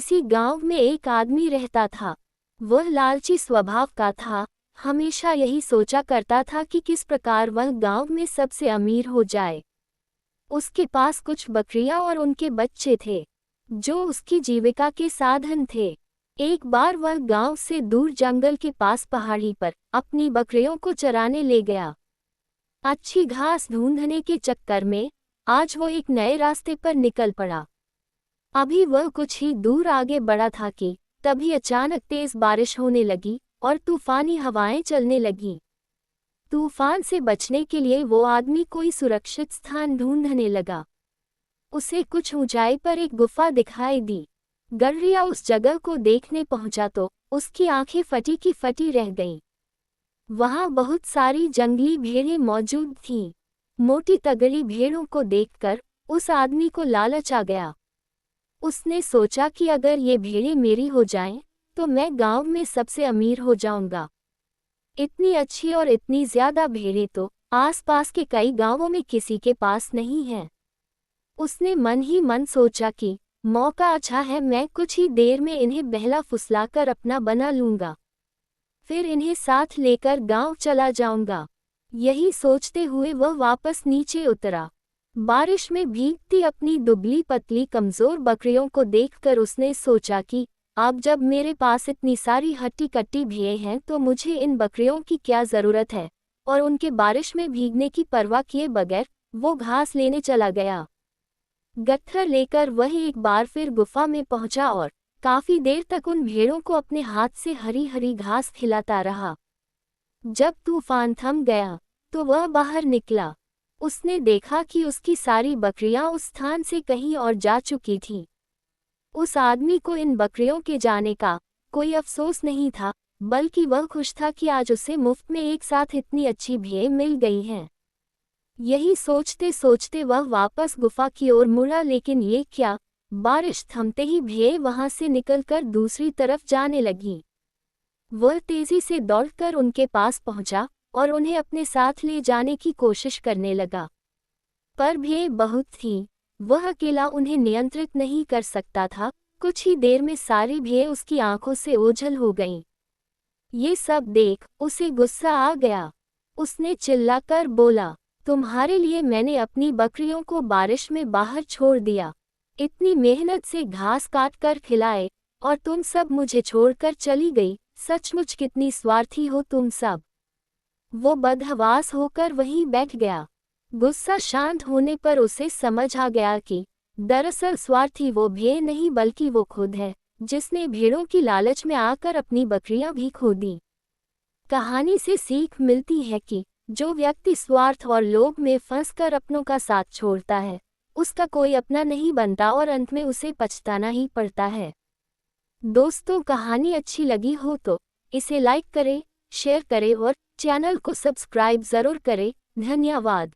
किसी गांव में एक आदमी रहता था। वह लालची स्वभाव का था, हमेशा यही सोचा करता था कि किस प्रकार वह गांव में सबसे अमीर हो जाए। उसके पास कुछ बकरियां और उनके बच्चे थे, जो उसकी जीविका के साधन थे। एक बार वह गांव से दूर जंगल के पास पहाड़ी पर अपनी बकरियों को चराने ले गया। अच्छी घास ढूंढने के चक्कर में आज वो एक नए रास्ते पर निकल पड़ा। अभी वह कुछ ही दूर आगे बढ़ा था कि तभी अचानक तेज बारिश होने लगी और तूफानी हवाएं चलने लगीं। तूफान से बचने के लिए वो आदमी कोई सुरक्षित स्थान ढूंढने लगा। उसे कुछ ऊंचाई पर एक गुफा दिखाई दी। गडरिया उस जगह को देखने पहुंचा तो उसकी आंखें फटी की फटी रह गईं। वहां बहुत सारी जंगली भेड़ें मौजूद थीं। मोटी तगड़ी भेड़ों को देखकर उस आदमी को लालच आ गया। उसने सोचा कि अगर ये भेड़ें मेरी हो जाएं, तो मैं गांव में सबसे अमीर हो जाऊंगा। इतनी अच्छी और इतनी ज्यादा भेड़ें तो आसपास के कई गांवों में किसी के पास नहीं हैं। उसने मन ही मन सोचा कि मौका अच्छा है, मैं कुछ ही देर में इन्हें बहला फुसलाकर अपना बना लूंगा, फिर इन्हें साथ लेकर गांव चला जाऊंगा। यही सोचते हुए वह वापस नीचे उतरा। बारिश में भीगती अपनी दुबली पतली कमजोर बकरियों को देखकर उसने सोचा कि अब जब मेरे पास इतनी सारी हट्टी कट्टी भेड़ें हैं तो मुझे इन बकरियों की क्या ज़रूरत है, और उनके बारिश में भीगने की परवाह किए बगैर वो घास लेने चला गया। गट्ठर लेकर वह एक बार फिर गुफा में पहुंचा और काफी देर तक उन भेड़ों को अपने हाथ से हरी हरी घास खिलाता रहा। जब तूफान थम गया तो वह बाहर निकला। उसने देखा कि उसकी सारी बकरियां उस स्थान से कहीं और जा चुकी थीं। उस आदमी को इन बकरियों के जाने का कोई अफसोस नहीं था, बल्कि वह खुश था कि आज उसे मुफ्त में एक साथ इतनी अच्छी भेड़ें मिल गई हैं। यही सोचते सोचते वह वापस गुफा की ओर मुड़ा, लेकिन ये क्या, बारिश थमते ही भेड़ें वहां से निकलकर दूसरी तरफ जाने लगीं। वह तेजी से दौड़कर उनके पास पहुंचा और उन्हें अपने साथ ले जाने की कोशिश करने लगा, पर भेड़ें बहुत थीं, वह अकेला उन्हें नियंत्रित नहीं कर सकता था। कुछ ही देर में सारी भेड़ें उसकी आंखों से ओझल हो गईं। ये सब देख उसे गुस्सा आ गया। उसने चिल्लाकर बोला, तुम्हारे लिए मैंने अपनी बकरियों को बारिश में बाहर छोड़ दिया, इतनी मेहनत से घास काट कर खिलाए, और तुम सब मुझे छोड़कर चली गई। सचमुच कितनी स्वार्थी हो तुम सब। वो बदहवास होकर वहीं बैठ गया। गुस्सा शांत होने पर उसे समझ आ गया कि दरअसल स्वार्थी वो भेड़ नहीं बल्कि वो खुद है, जिसने भेड़ों की लालच में आकर अपनी बकरियां भी खो दी। कहानी से सीख मिलती है कि जो व्यक्ति स्वार्थ और लोभ में फंसकर अपनों का साथ छोड़ता है, उसका कोई अपना नहीं बनता और अंत में उसे पछताना ही पड़ता है। दोस्तों, कहानी अच्छी लगी हो तो इसे लाइक करें, शेयर करें और चैनल को सब्सक्राइब जरूर करें। धन्यवाद।